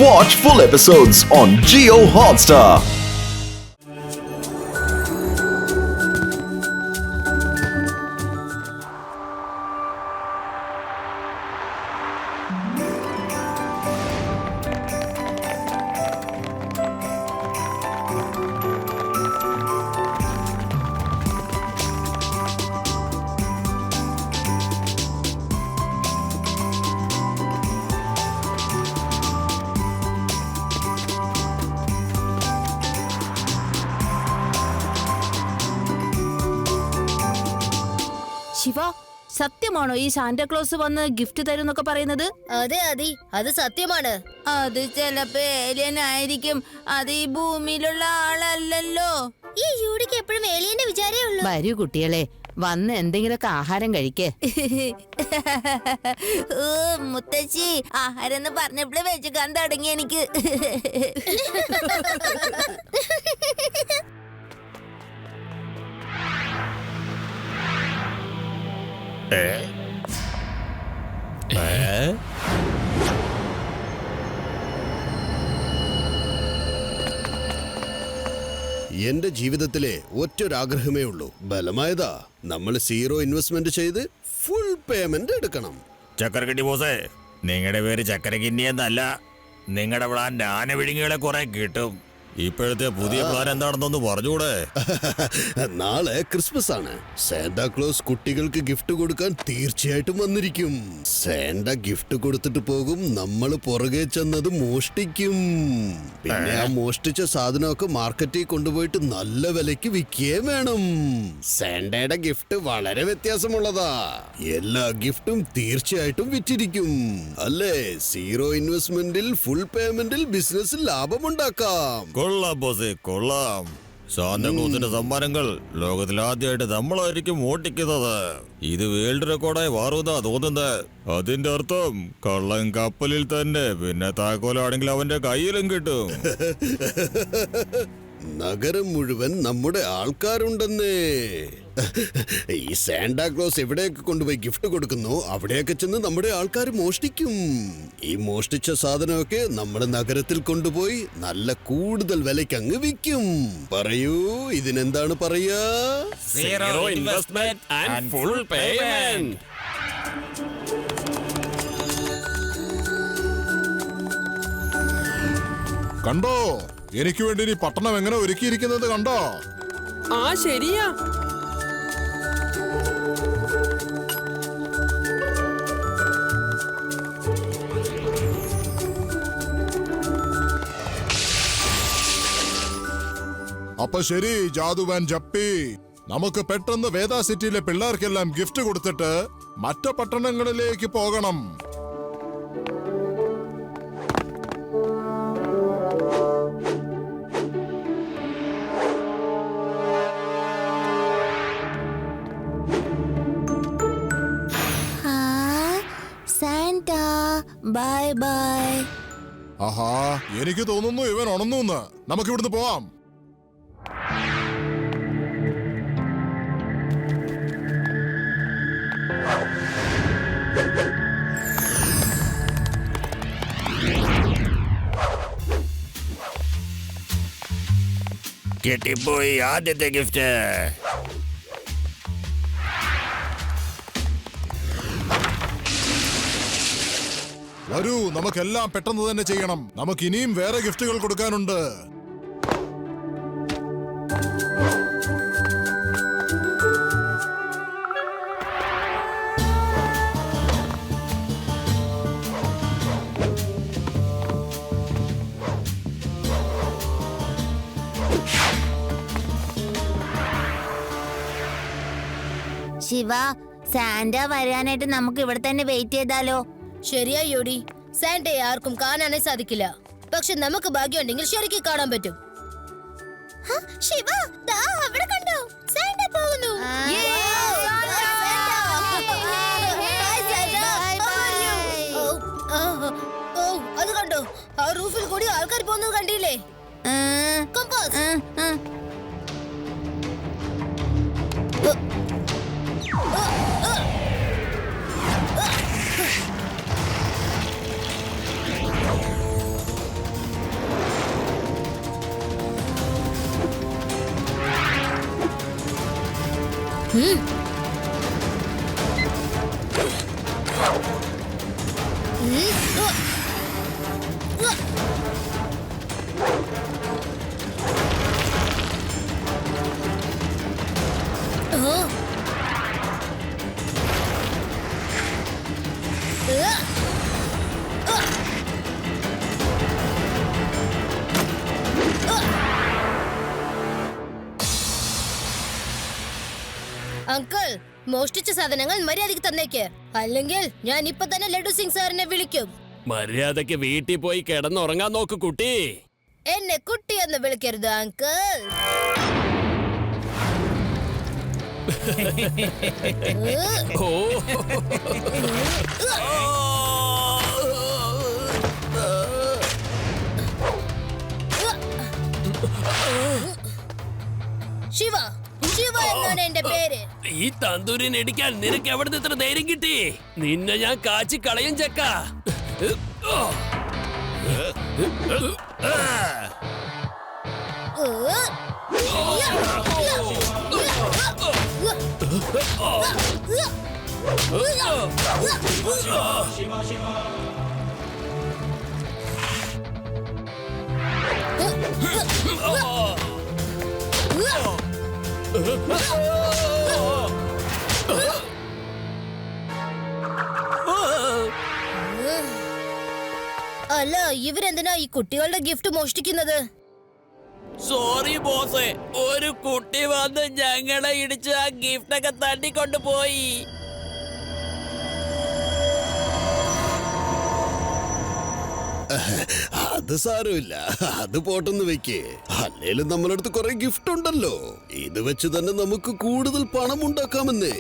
Watch full episodes on Jio Hotstar. Shiva, സത്യമാണോ ഈ Santa Claus വന്ന് ഗിഫ്റ്റ് തരുന്നൊക്കെ പറയുന്നത്? അതെ അതെ, അത് സത്യമാണ്. അത് ചിലപ്പോ ഏലിയൻ ആയിരിക്കും. അത് ഈ ഭൂമിയിലുള്ള ആളല്ലല്ലോ. ഈ യൂടിക്ക് എപ്പോഴും ഏലിയന്റെ വിചാരേ ഉള്ളൂ. വരൂ കുട്ടികളെ, വന്ന് എന്തെങ്കിലുമൊക്കെ ആഹാരം കഴിക്കേ. മുത്തശ്ശി, ആഹാരം എന്ന് പറഞ്ഞപ്പോഴേ വെച്ചുക്കാൻ തുടങ്ങി എനിക്ക്. എന്റെ ജീവിതത്തിലെ ഒറ്റൊരാഗ്രഹമേ ഉള്ളൂ, ബലമായതാ. നമ്മൾ സീറോ ഇൻവെസ്റ്റ്മെന്റ് ചെയ്ത് ഫുൾ പേയ്മെന്റ് എടുക്കണം. ചക്കരക്കിണ്ടി ബോസേ, നിങ്ങളുടെ പേര് ചക്കരക്കിണ്ടി എന്നല്ല. നിങ്ങളുടെ പ്ലാൻ ആന വിഴുങ്ങികളെ കുറെ കിട്ടും. ഇപ്പോഴത്തെ പുതിയ പ്ലാൻ എന്താണെന്നൊന്ന് പറഞ്ഞുകൂടെ? നാളെ ക്രിസ്മസ് ആണ്. സാന്റാക്ലോസ് കുട്ടികൾക്ക് ഗിഫ്റ്റ് കൊടുക്കാൻ തീർച്ചയായിട്ടും വന്നിരിക്കും. സാന്റ ഗിഫ്റ്റ് കൊടുത്തിട്ട് പോകും, നമ്മൾ പുറകെ ചെന്നത് മോഷ്ടിക്കും. പിന്നെ ആ മോഷ്ടിച്ച സാധനമൊക്കെ മാർക്കറ്റിൽ കൊണ്ടുപോയിട്ട് നല്ല വിലയ്ക്ക് വിൽക്കുകയും വേണം. സാന്റയുടെ ഗിഫ്റ്റ് വളരെ വ്യത്യാസമുള്ളതാ. എല്ലാ ഗിഫ്റ്റും തീർച്ചയായിട്ടും വിറ്റിരിക്കും. അല്ലേ? സീറോ ഇൻവെസ്റ്റ്മെന്റിൽ ഫുൾ പേയ്മെന്റിൽ ബിസിനസ്സിൽ ലാഭമുണ്ടാക്കാം. കൊള്ളാം ബോസേ, കൊള്ളാം. സാന്താക്ലോസിന്റെ സമ്മാനങ്ങൾ ലോകത്തിലാദ്യമായിട്ട് നമ്മളായിരിക്കും ഓട്ടിക്കുന്നത്. ഇത് വേൾഡ് റെക്കോർഡായി മാറുന്നതാ തോന്നുന്നത്. അതിന്റെ അർത്ഥം കള്ളൻ കപ്പലിൽ തന്നെ, പിന്നെ താക്കോലാണെങ്കിൽ അവന്റെ കയ്യിലും കിട്ടും. നഗരം മുഴുവൻ നമ്മുടെ ആൾക്കാരുണ്ടെന്നേ. ഈ സാന്റാക്ലോസ് എവിടെയൊക്കെ കൊണ്ടുപോയി ഗിഫ്റ്റ് കൊടുക്കുന്നു അവിടെയൊക്കെ ചെന്ന് നമ്മുടെ ആൾക്കാർ മോഷ്ടിക്കും. ഈ മോഷ്ടിച്ച സാധനമൊക്കെ നമ്മുടെ നഗരത്തിൽ കൊണ്ടുപോയി നല്ല കൂടുതൽ വിലയ്ക്ക് അങ്ങ് വിൽക്കും. പറയൂ, ഇതിനെന്താണ് പറയാ? Zero investment and full payment. കണ്ടോ, എനിക്ക് വേണ്ടി ഈ പട്ടണം എങ്ങനെ ഒരുക്കിയിരിക്കുന്നത് കണ്ടോ? ആ ശരിയാ. അപ്പൊ ശരി ജാദുവാൻ ജപ്പി, നമുക്ക് പെട്ടെന്ന് വേദാ സിറ്റിയിലെ പിള്ളേർക്കെല്ലാം ഗിഫ്റ്റ് കൊടുത്തിട്ട് മറ്റു പട്ടണങ്ങളിലേക്ക് പോകണം. Bye bye. ആഹാ, എനിക്ക് തോന്നുന്നു ഇവൻ ഉണന്നു. നമുക്ക് ഇവിടുന്ന് പോവാം. കിട്ടിപ്പോയി ആദ്യത്തെ ഗിഫ്റ്റ്. വരൂ, നമുക്കെല്ലാം പെട്ടെന്ന് തന്നെ ചെയ്യണം. നമുക്ക് ഇനിയും വേറെ ഗിഫ്റ്റുകൾ കൊടുക്കാനുണ്ട്. ശിവ, സാന്റ വരാനായിട്ട് നമുക്ക് ഇവിടെ തന്നെ വെയിറ്റ് ചെയ്താലോ? ശരിയാ യോടി, സാന്റയെ ആർക്കും കാണാനേ സാധിക്കില്ല. പക്ഷെ നമുക്ക് ഭാഗ്യമുണ്ടെങ്കിൽ ശരിക്കും കാണാൻ പറ്റും. ശിവ, ദാ അവിടെ കണ്ടോ, സാന്റ പോകുന്നു. അത് കണ്ടോ, ആ റൂഫിൽ കൂടി ആൾക്കാർ പോകുന്നത് കണ്ടില്ലേ? കമ്പാസ്. അങ്കിൾ, മോഷ്ടിച്ച സാധനങ്ങൾ മര്യാദയ്ക്ക് തന്നേക്ക്, അല്ലെങ്കിൽ ഞാൻ ഇപ്പൊ തന്നെ ലഡു സിംഗ് സാറിനെ വിളിക്കും. മര്യാദക്ക് വീട്ടിൽ പോയി കിടന്നുറങ്ങാൻ നോക്ക് കുട്ടി. എന്നെ കുട്ടിയെന്ന് വിളിക്കരുത് അങ്കിൾ. ഓ ശിവ, ശിവ എന്നാണ് എന്റെ പേര്. ഈ തന്തൂരിനെ ഇടിക്കാൻ നിനക്ക് എവിടുന്ന് ഇത്ര ധൈര്യം കിട്ടി? നിന്നെ ഞാൻ കാച്ചി കളയും ചക്ക. അല്ല, ഇവരെന്തിനാ ഈ കുട്ടികളുടെ ഗിഫ്റ്റ് മോഷ്ടിക്കുന്നത്? സോറി ബോസേ, ഒരു കുട്ടി വന്ന് ഞങ്ങളെ ഇടിച്ച് ആ ഗിഫ്റ്റൊക്കെ തട്ടിക്കൊണ്ടു പോയി. അത് സാരമില്ല, അത് പോട്ടെന്ന് വെക്കേ. അല്ലേലും നമ്മളടുത്ത് കുറെ ഗിഫ്റ്റ് ഉണ്ടല്ലോ. ഇത് വെച്ച് തന്നെ നമുക്ക് കൂടുതൽ പണം ഉണ്ടാക്കാമെന്നേ.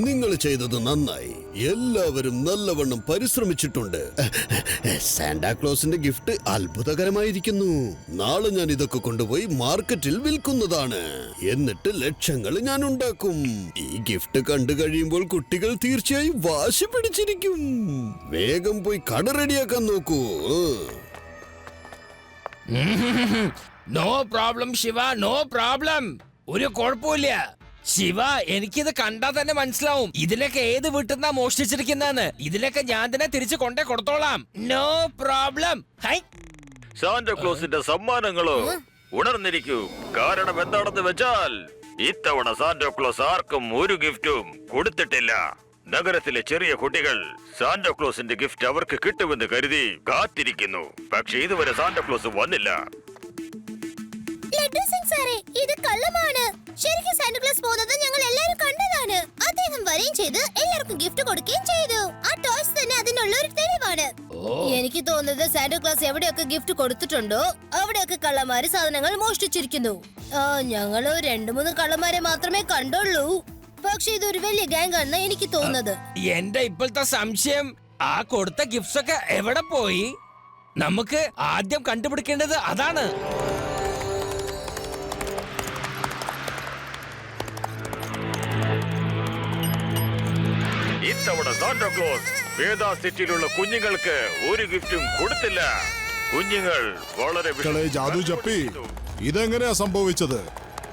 നിങ്ങൾ ചെയ്തത് നന്നായി. എല്ലാവരും നല്ലവണ്ണം പരിശ്രമിച്ചിട്ടുണ്ട്. സാന്റാക്ലോസിന്റെ ഗിഫ്റ്റ് അത്ഭുതകരമായിരിക്കുന്നു. നാളെ ഞാൻ ഇതൊക്കെ കൊണ്ടുപോയി മാർക്കറ്റിൽ വിൽക്കുന്നതാണ്. എന്നിട്ട് ലക്ഷങ്ങൾ ഞാൻ ഉണ്ടാക്കും. ഈ ഗിഫ്റ്റ് കണ്ടു കഴിയുമ്പോൾ കുട്ടികൾ തീർച്ചയായും വാശി പിടിച്ചിരിക്കും. വേഗം പോയി കട റെഡിയാക്കാൻ നോക്കൂ. No problem Shiva, no problem. ഒരു കുഴപ്പമില്ല ശിവ. എനിക്കിത് കണ്ടാൽ തന്നെ മനസ്സിലാവും ഇതിലൊക്കെ ഏത് വീട്ടിന്നാ മോഷ്ടിച്ചിരിക്കുന്നെന്ന്. ഇതിലൊക്കെ ഞാൻ തന്നെ തിരിച്ചു കൊണ്ടേ കൊടുത്തോളാം. No problem. ഹൈ, സാന്റാക്ലോസിന്റെ സമ്മാനങ്ങളോ ഉണർന്നിരിക്കൂ. കാരണം എന്താണെന്ന് വെച്ചാൽ ഇത്തവണ സാന്റാക്ലോസ് ആർക്കും ഒരു ഗിഫ്റ്റും കൊടുത്തിട്ടില്ല. നഗരത്തിലെ ചെറിയ കുട്ടികൾ സാന്റാക്ലോസിന്റെ ഗിഫ്റ്റ് അവർക്ക് കിട്ടുമെന്ന് കരുതി കാത്തിരിക്കുന്നു. പക്ഷെ ഇതുവരെ സാന്റാക്ലോസ് വന്നില്ല. ലഡു സിംഗ് സാറേ, ഇത് കള്ളമാണ്. ശരിക്കും സാന്റാക്ലോസ് പോകുന്നത് ഞങ്ങൾ എല്ലാവരും കണ്ടതാണ്. അദ്ദേഹം വരികയും ചെയ്ത് എല്ലാവർക്കും ഗിഫ്റ്റ് കൊടുക്കുകയും ചെയ്തു. ആ ടോയ്സ് തന്നെ അതിനുള്ള ഒരു തെളിവാണ്. എനിക്ക് തോന്നുന്നത് സാന്റാക്ലോസ് എവിടെയൊക്കെ ഗിഫ്റ്റ് കൊടുത്തിട്ടുണ്ടോ അവിടെയൊക്കെ കള്ളന്മാര് സാധനങ്ങൾ മോഷ്ടിച്ചിരിക്കുന്നു. ഞങ്ങള് 2-3 കള്ളന്മാരെ മാത്രമേ കണ്ടുള്ളൂ. പക്ഷെ ഇതൊരു വലിയ ഗാങ് ആണെന്ന് എനിക്ക് തോന്നുന്നത്. എന്റെ ഇപ്പോഴത്തെ സംശയം, ആ കൊടുത്ത ഗിഫ്റ്റ്സ് ഒക്കെ എവിടെ പോയി? നമുക്ക് ആദ്യം കണ്ടുപിടിക്കേണ്ടത് അതാണ്. ഇത്തവണ സാന്റാക്ലോസ് വേദാ സിറ്റിയിലുള്ള കുഞ്ഞുങ്ങൾക്ക് ഒരു ഗിഫ്റ്റും കൊടുത്തില്ല. കുഞ്ഞുങ്ങൾ വളരെ ജാദു ജപ്പി, ഇതെങ്ങനെയാ സംഭവിച്ചത്?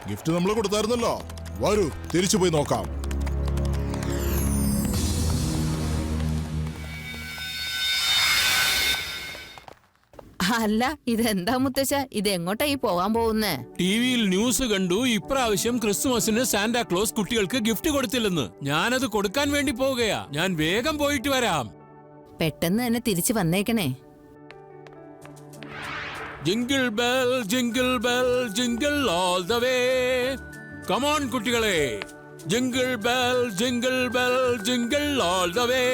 ഗിഫ്റ്റ് നമ്മൾ കൊടുത്തായിരുന്നല്ലോ. വരൂ, തിരിച്ചു പോയി നോക്കാം. അല്ല, ഇതെന്താ മുത്തശ്ശ, ഇത് എങ്ങോട്ടായി പോകാൻ പോകുന്നേ? ടിവിയിൽ ന്യൂസ് കണ്ടു ഇപ്രാവശ്യം ക്രിസ്മസിന് സാന്റാക്ലോസ് കുട്ടികൾക്ക് ഗിഫ്റ്റ് കൊടുത്തില്ലെന്ന്. ഞാനത് കൊടുക്കാൻ വേണ്ടി പോവുകയാ. ഞാൻ വേഗം പോയിട്ട് വരാം. പെട്ടെന്ന് തന്നെ തിരിച്ചു വന്നേക്കണേ. Jingle bell jingle bell jingle all the way. Come on കുട്ടികളെ, jingle bell jingle bell jingle all the way.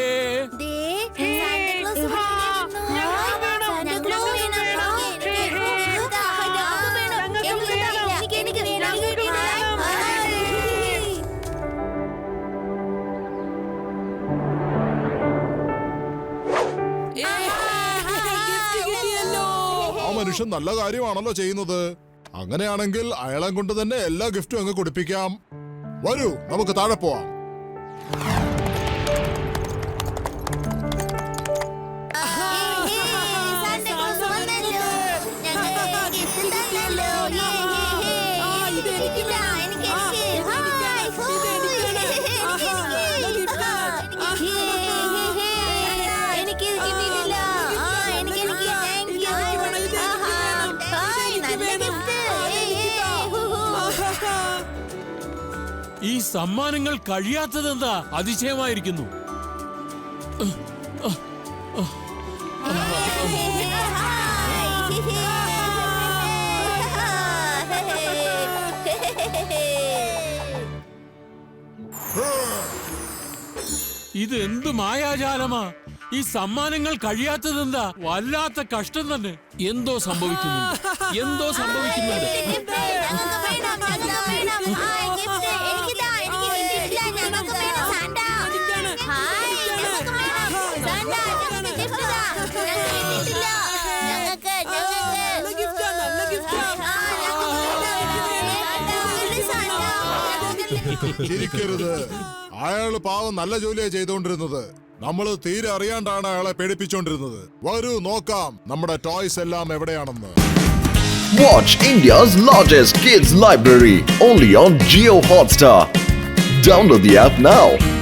ആ മനുഷ്യൻ നല്ല കാര്യമാണല്ലോ ചെയ്യുന്നത്. അങ്ങനെയാണെങ്കിൽ അയാളെ കൊണ്ട് തന്നെ എല്ലാ ഗിഫ്റ്റും അങ്ങ് കൊടുപ്പിക്കാം. വരൂ, നമുക്ക് താഴെ പോവാം. ഈ സമ്മാനങ്ങൾ കഴിയാത്തതെന്താ അതിശയമായിരിക്കുന്നു. ഇത് എന്ത് മായാജാലമാ? ഈ സമ്മാനങ്ങൾ കഴിയാത്തതെന്താ? വല്ലാത്ത കഷ്ടം തന്നെ. എന്തോ സംഭവിക്കുന്നുണ്ട്. ചിരിക്കരുത്. അയാള് പാവം നല്ല ജോലിയാ ചെയ്തോണ്ടിരുന്നത്. നമ്മള് തീരെ അറിയാണ്ടാണ് അയാളെ പേടിപ്പിച്ചോണ്ടിരുന്നത്. വരൂ നോക്കാം നമ്മുടെ ടോയ്സ് എല്ലാം എവിടെയാണെന്ന്. Watch India's largest kids library only on Jio Hotstar. Download the app now.